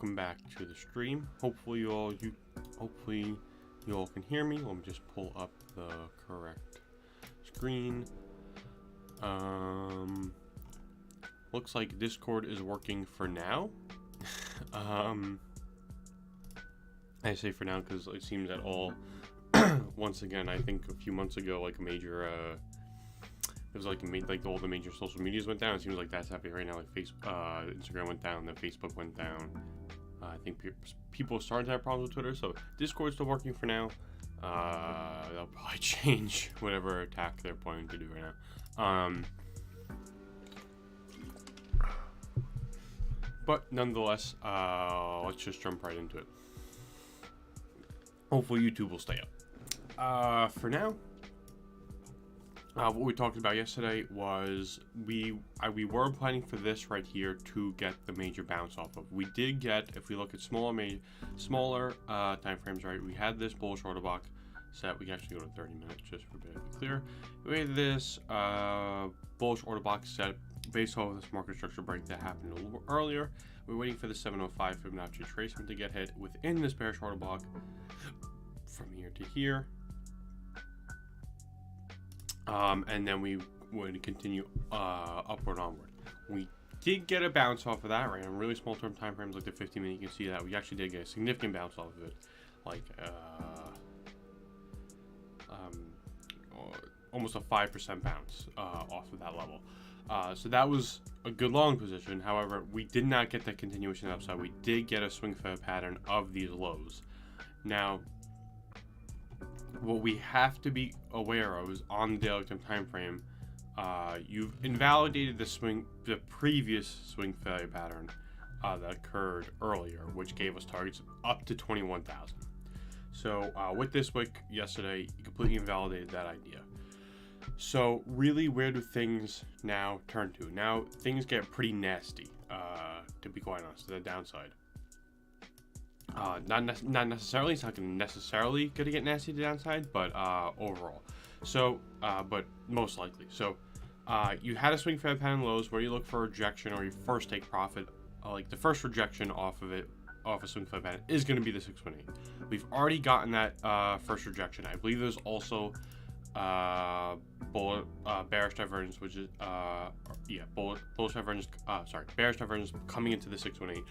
welcome back to the stream. Hopefully you all can hear me. Let me just pull up the correct screen. Looks like Discord is working for now. I say for now because it seems that all once again, I think a few months ago, like a major it was like all the major social medias went down. It seems like that's happening right now. Like Instagram went down, then Facebook went down. I think people are starting to have problems with Twitter. So Discord's still working for now. They'll probably change whatever attack they're planning to do right now. But nonetheless, let's just jump right into it. Hopefully YouTube will stay up. For now, what we talked about yesterday was we were planning for this right here to get the major bounce off of. We did get, if we look at smaller time frames, right? We had this bullish order block set. We can actually go to 30 minutes just for a bit of clear. We had this bullish order block set based off of this market structure break that happened a little earlier. We're waiting for the 705 Fibonacci retracement to get hit within this bearish order block from here to here. And then we would continue upward onward. We did get a bounce off of that, right? On really small term time frames like the 50-minute, you can see that we actually did get a significant bounce off of it, like almost a 5% bounce off of that level. So that was a good long position. However, we did not get that continuation upside. We did get a swing fed pattern of these lows. Now, what we have to be aware of is on the daily time frame, you've invalidated the previous swing failure pattern that occurred earlier, which gave us targets up to 21,000. So with this wick yesterday, you completely invalidated that idea. So really, where do things now turn to? Now things get pretty nasty, to be quite honest, to the downside. Not necessarily. It's not necessarily going to get nasty to the downside, but overall. So, but most likely. So, you had a swing fed pattern lows where you look for rejection or you first take profit. Like the first rejection off a swing fed pattern is going to be the 618. We've already gotten that first rejection. I believe there's also bearish divergence, which is bullish divergence. Bearish divergence coming into the 618.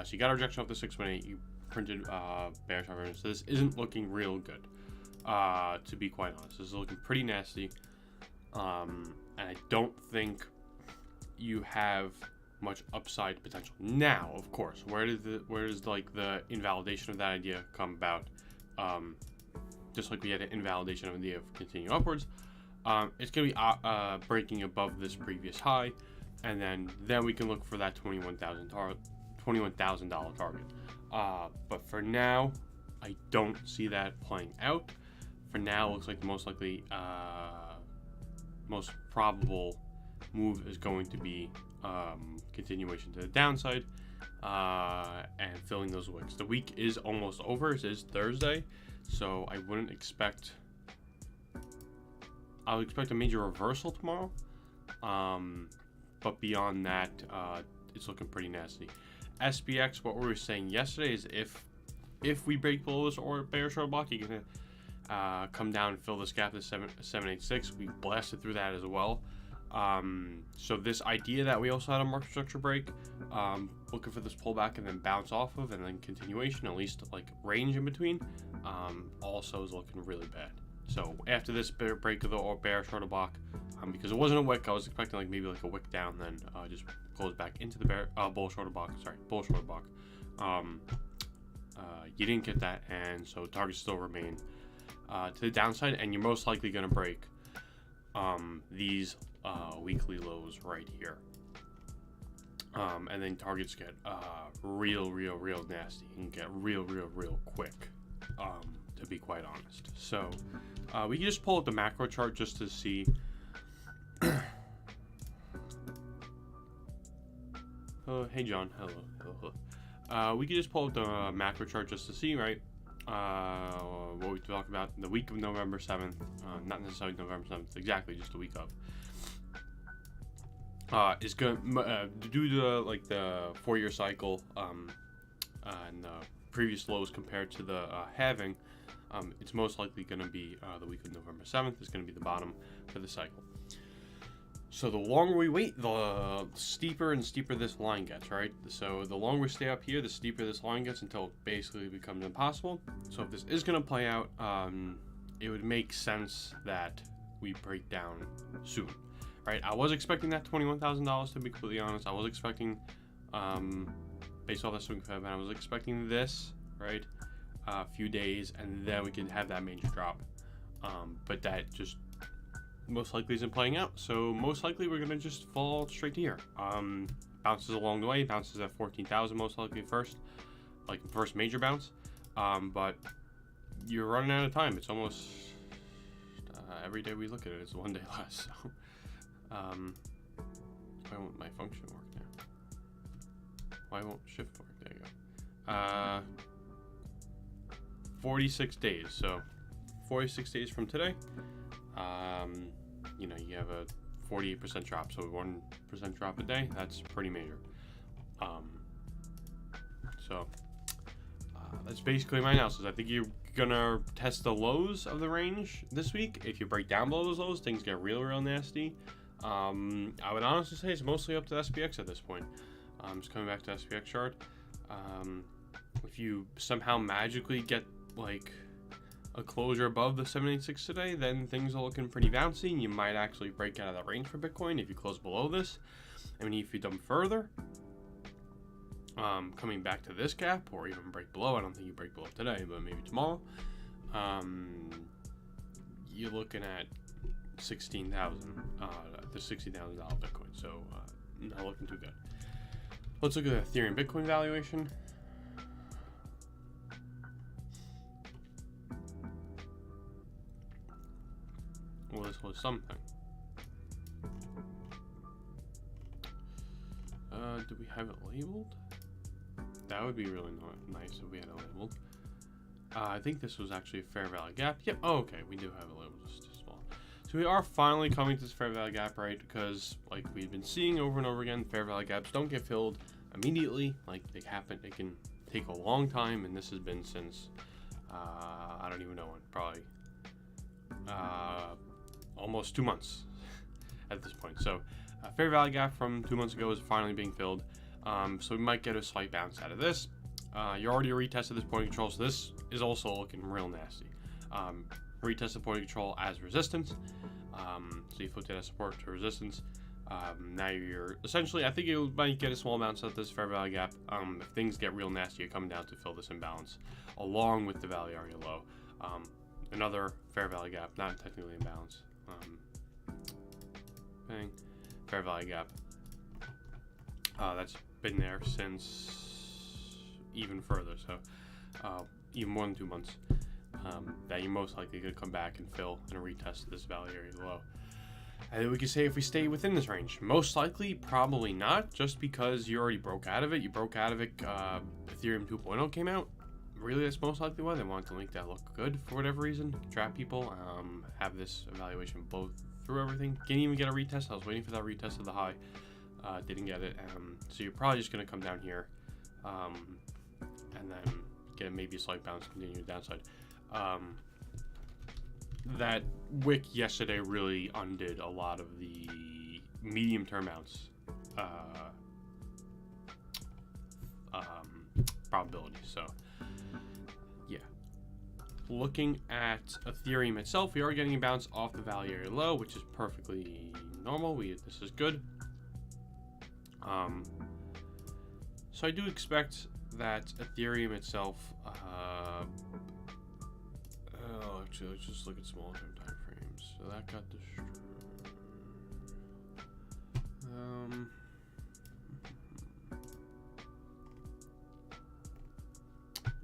So you got a rejection off the 618. You printed bearish divergence. So this isn't looking real good, to be quite honest. This is looking pretty nasty, and I don't think you have much upside potential. Now, of course, where does like the invalidation of that idea come about? Just like we had an invalidation of the idea of continuing upwards, it's going to be breaking above this previous high, and then we can look for that $21,000 target. But for now, I don't see that playing out. For now, it looks like the most likely, most probable move is going to be continuation to the downside and filling those wicks. The week is almost over. It is Thursday, so I would expect a major reversal tomorrow. But beyond that, it's looking pretty nasty. SPX, what we were saying yesterday is if we break below this or bearish order block, you're gonna come down and fill this gap to 786. We blasted through that as well. So this idea that we also had a market structure break, looking for this pullback and then bounce off of and then continuation, at least like range in between, also is looking really bad. So after this break of the bearish order block, because it wasn't a wick, I was expecting like maybe like a wick down, then just close back into the bullish order block. Bullish order block. You didn't get that, and so targets still remain to the downside, and you're most likely going to break these weekly lows right here. And then targets get real nasty and get real quick, to be quite honest. So we can just pull up the macro chart just to see. Hey John, hello. We can just pull up the macro chart just to see, right? What we talk about the week of November 7th, not necessarily November 7th, exactly, just the week of. Is going due to like the 4-year cycle and the previous lows compared to the halving, it's most likely going to be the week of November 7th is going to be the bottom for the cycle. So the longer we wait, the steeper and steeper this line gets, right? So the longer we stay up here, the steeper this line gets until it basically becomes impossible. So if this is going to play out, it would make sense that we break down soon, right? I was expecting that $21,000 to be completely honest. I was expecting, based off the swing Fed, I was expecting this, right? A few days, and then we could have that major drop. But that just most likely isn't playing out, so most likely we're gonna just fall straight to here. Bounces along the way, bounces at 14,000 most likely first, like first major bounce. But you're running out of time. It's almost every day we look at it, it's one day less. So why won't my function work now? Why won't shift work? There you go. 46 days. So 46 days from today. You know, you have a 48% drop, so 1% drop a day. That's pretty major. That's basically my analysis. I think you're gonna test the lows of the range this week. If you break down below those lows, things get real nasty. I would honestly say it's mostly up to SPX at this point. Just coming back to SPX chart. If you somehow magically get like a closure above the 786 today, then things are looking pretty bouncy, and you might actually break out of that range for Bitcoin if you close below this. I mean, if you dump further, coming back to this gap, or even break below, I don't think you break below today, but maybe tomorrow, you're looking at 16,000, the $60,000 Bitcoin, so not looking too good. Let's look at the Ethereum Bitcoin valuation. Well, this was something. Do we have it labeled? That would be really nice if we had it labeled. I think this was actually a fair value gap. Yep. Oh, okay. We do have it labeled. Just too small. So we are finally coming to this fair value gap, right? Because like we've been seeing over and over again, fair value gaps don't get filled immediately. Like they happen. It can take a long time, and this has been since I don't even know when. Probably almost 2 months at this point. So fair value gap from 2 months ago is finally being filled. So we might get a slight bounce out of this. You already retested this point of control, so this is also looking real nasty. Retest the point of control as resistance. So you flipped it as support to resistance. Now you're essentially, I think you might get a small bounce at this fair value gap. If things get real nasty, you're coming down to fill this imbalance along with the value area low. Another fair value gap, not technically imbalance. Fair value gap. That's been there since even further, so even more than 2 months. That you're most likely going to come back and fill and retest this value area low. And we can say if we stay within this range, most likely, probably not, just because you already broke out of it. You broke out of it. Ethereum 2.0 came out. Really, that's most likely why they wanted to make that look good for whatever reason. Trap people, have this evaluation blow through everything. Didn't even get a retest. I was waiting for that retest of the high. Didn't get it. So you're probably just going to come down here and then get maybe a slight bounce, continue downside. That wick yesterday really undid a lot of the medium-term bounce probability. So yeah, looking at Ethereum itself, we are getting a bounce off the value area low, which is perfectly normal. This is good. So I do expect that Ethereum itself, actually, let's just look at small term time frames. So that got destroyed.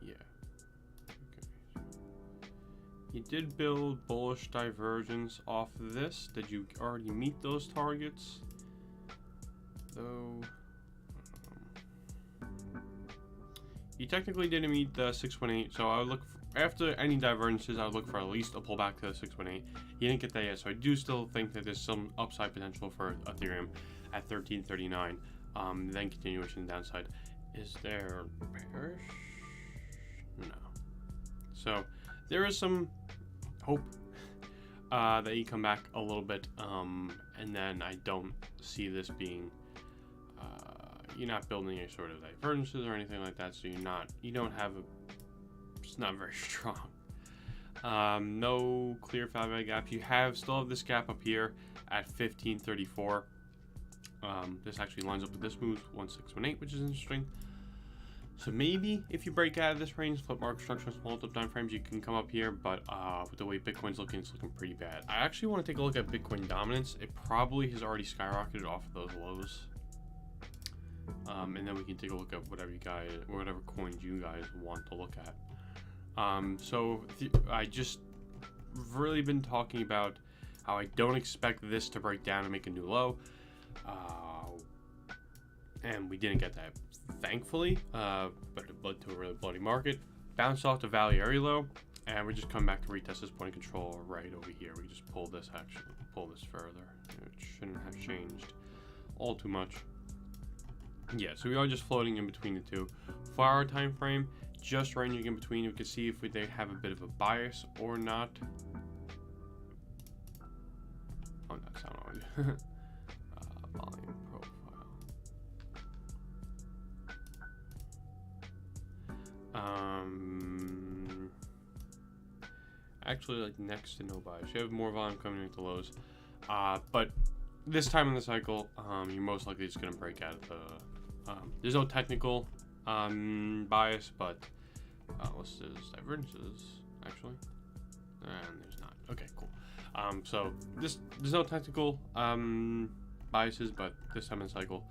Yeah. Okay. You did build bullish divergence off of this. Did you already meet those targets? Though you technically didn't meet the 618, so I would look for, after any divergences, I would look for at least a pullback to the 618. You didn't get that yet, so I do still think that there's some upside potential for Ethereum at 1339. Then continuation downside. Is there bearish? No. So there is some hope that you come back a little bit, and then I don't see this being. You're not building any sort of divergences or anything like that, so you don't have it's not very strong. No clear 5-hour gap. You still have this gap up here at 1534. This actually lines up with this move 1618, which is interesting. So maybe if you break out of this range, flip market structure, small time frames, you can come up here. But with the way Bitcoin's looking, it's looking pretty bad. I actually want to take a look at Bitcoin dominance. It probably has already skyrocketed off of those lows. And then we can take a look at whatever coins you guys want to look at. I just really been talking about how I don't expect this to break down and make a new low. And we didn't get that, thankfully, but it led to a really bloody market. Bounced off the value area low, and we just come back to retest this point of control right over here. We just pull this further. It shouldn't have changed all too much. Yeah, so we are just floating in between the two. 4-hour time frame, just ranging in between. We can see if they have a bit of a bias or not. Oh, that's not on. Volume profile. Actually, like next to no bias. You have more volume coming in at the lows, but this time in the cycle, you're most likely just gonna break out of the. There's no technical bias, but what's this divergences actually? And there's not. Okay, cool. So there's no technical biases, but this time in the cycle,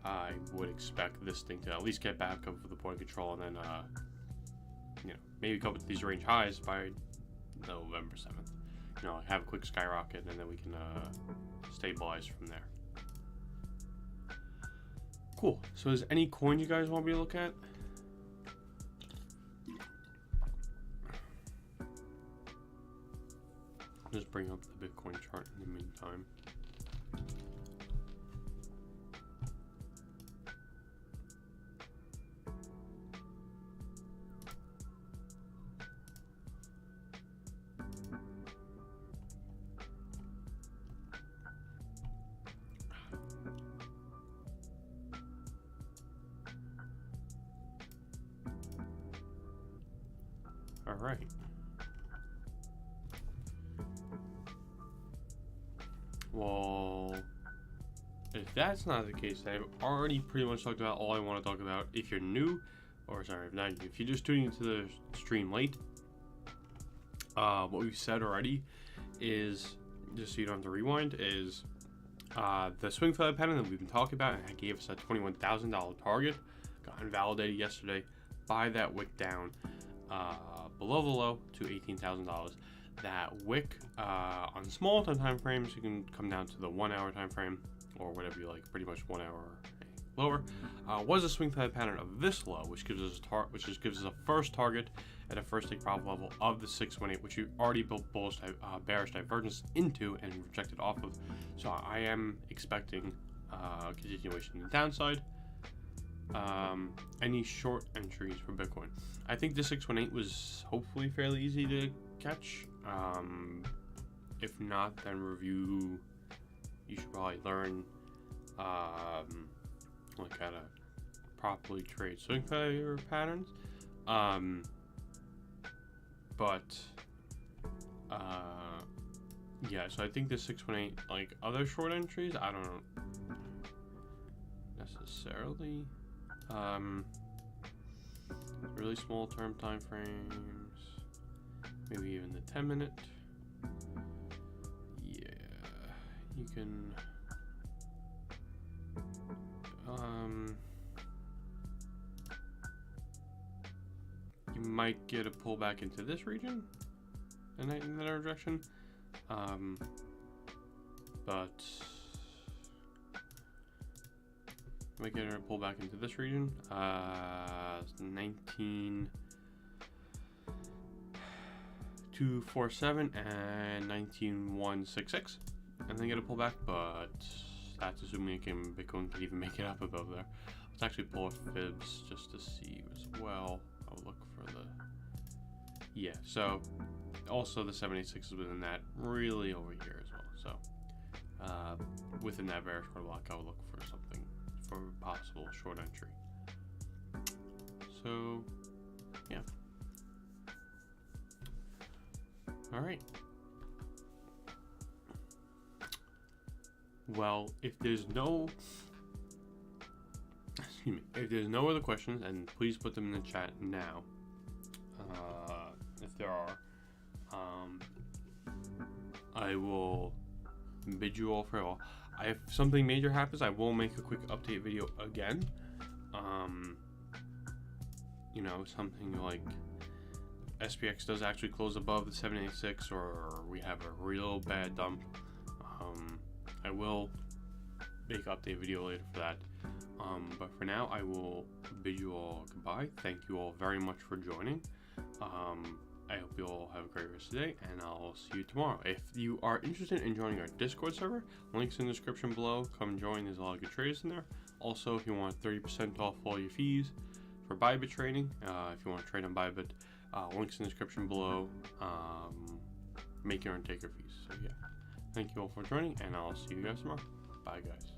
I would expect this thing to at least get back over the point of control, and then maybe go with these range highs by November 7th. Have a quick skyrocket, and then we can stabilize from there. Cool. So is any coin you guys want me to look at? Just bring up the Bitcoin chart in the meantime. All right. Well, if that's not the case, I've already pretty much talked about all I want to talk about. If you're new, if you're just tuning into the stream late, what we've said already is, just so you don't have to rewind, is the swing failure pattern that we've been talking about, and that gave us a $21,000 target, got invalidated yesterday by that wick down below the low to $18,000. That wick on small time frames, you can come down to the 1 hour time frame or whatever you like, pretty much 1 hour lower, was a swing failure pattern of this low, which gives us a first target at a first take profit level of the 618, which you already built bearish divergence into and rejected off of. So I am expecting continuation in the downside. Any short entries for Bitcoin? I think the 618 was hopefully fairly easy to catch. If not, then review. You should probably learn like how to properly trade swing failure patterns. Yeah, so I think the 618, like other short entries, I don't know necessarily. Really small term time frames, maybe even the 10-minute. Yeah, you can. You might get a pullback into this region in that direction, but might get a pullback into this region. 19,247 and 19,166, and then get a pullback, but that's assuming Bitcoin can even make it up above there. Let's actually pull fibs just to see as well. I'll look for the, yeah, so also the 786 is within that, really over here as well. So within that bearish order block, I would look for something for possible short entry. So yeah. All right. Well, if there's no, excuse me, if there's no other questions, and please put them in the chat now. If there are, I will bid you all farewell. If something major happens, I will make a quick update video again. You know, something like SPX does actually close above the 786, or we have a real bad dump. I will make an update video later for that. But for now, I will bid you all goodbye. Thank you all very much for joining. I hope you all have a great rest of the day, and I'll see you tomorrow. If you are interested in joining our Discord server, links in the description below. Come join. There's a lot of good traders in there. Also, if you want 30% off all your fees for Bybit trading, if you want to trade on Bybit, links in the description below. Make your own taker fees. So yeah, thank you all for joining, and I'll see you guys tomorrow. Bye, guys.